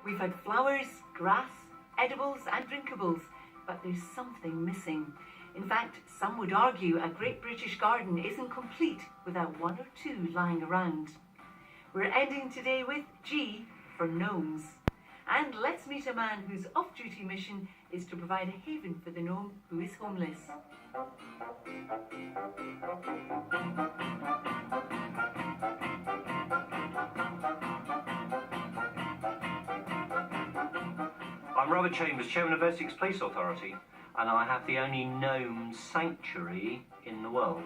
We've had flowers, grass, edibles and drinkables, but there's something missing. In fact, some would argue a great British garden isn't complete without one or two lying around. We're ending today with G for gnomes. And let's meet a man whose off-duty mission is to provide a haven for the gnome who is homeless. I'm Robert Chambers, Chairman of Essex Police Authority, and I have the only gnome sanctuary in the world.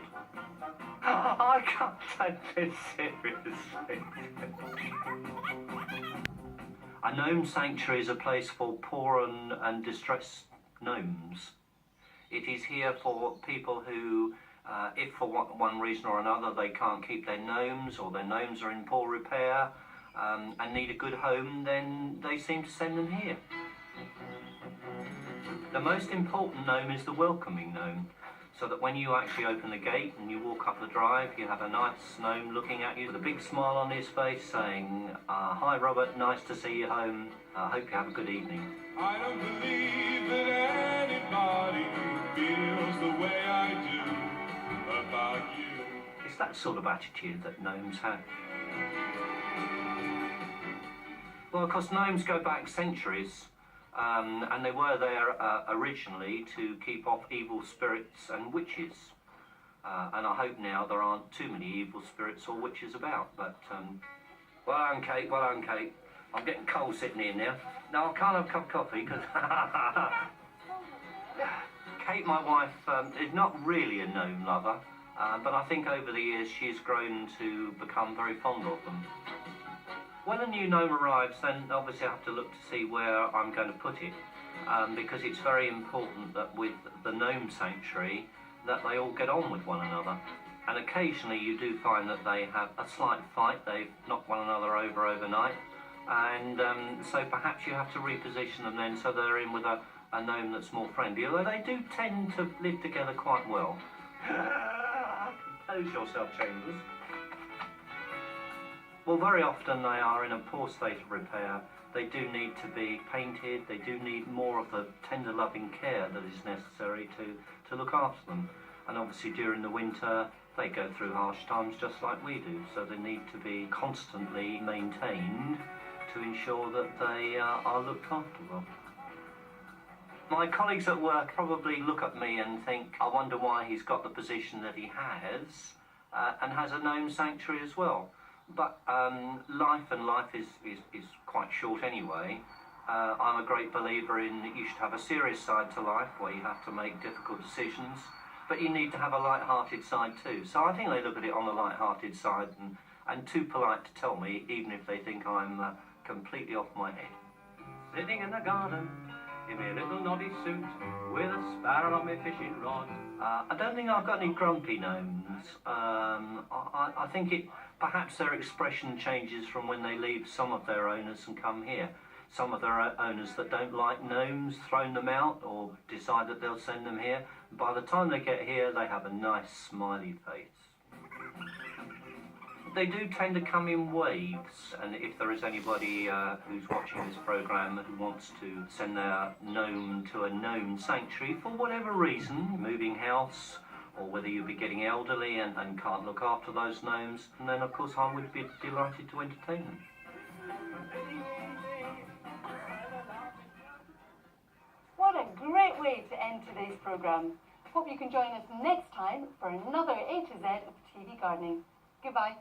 I can't take this seriously. A gnome sanctuary is a place for poor and distressed gnomes. It is here for people who, if for one reason or another they can't keep their gnomes, or their gnomes are in poor repair and need a good home, then they seem to send them here. The most important gnome is the welcoming gnome, so that when you actually open the gate and you walk up the drive, you have a nice gnome looking at you with a big smile on his face saying, "Hi Robert, nice to see you home, I hope you have a good evening." I don't believe that anybody feels the way I do about you. It's that sort of attitude that gnomes have. Well, of course, gnomes go back centuries. And they were there originally to keep off evil spirits and witches. And I hope now there aren't too many evil spirits or witches about. But, well done, Kate, well done, Kate. I'm getting cold sitting here now. No, I can't have a cup of coffee because Kate, my wife, is not really a gnome lover. But I think over the years she's grown to become very fond of them. When a new gnome arrives, then obviously I have to look to see where I'm going to put it, because it's very important that with the gnome sanctuary that they all get on with one another. And occasionally you do find that they have a slight fight, they've knocked one another over overnight, and so perhaps you have to reposition them then so they're in with a gnome that's more friendly, although they do tend to live together quite well. Compose yourself, Chambers. Well, very often they are in a poor state of repair. They do need to be painted. They do need more of the tender loving care that is necessary to look after them. And obviously during the winter they go through harsh times just like we do, so they need to be constantly maintained to ensure that they are looked after well. My colleagues at work probably look at me and think, I wonder why he's got the position that he has and has a gnome sanctuary as well. But life is quite short anyway. I'm a great believer in that you should have a serious side to life where you have to make difficult decisions, but you need to have a light-hearted side too. So I think they look at it on the light-hearted side and too polite to tell me, even if they think I'm completely off my head. Sitting in the garden in my little noddy suit with a sparrow on my fishing rod. I don't think I've got any grumpy gnomes. I think perhaps their expression changes from when they leave some of their owners and come here. Some of their owners that don't like gnomes thrown them out or decide that they'll send them here. By the time they get here, they have a nice smiley face. They do tend to come in waves, and if there is anybody who's watching this programme who wants to send their gnome to a gnome sanctuary for whatever reason, moving house, or whether you'll be getting elderly and can't look after those gnomes, and then of course I would be delighted to entertain them. What a great way to end today's programme. Hope you can join us next time for another A to Z of TV gardening. Goodbye.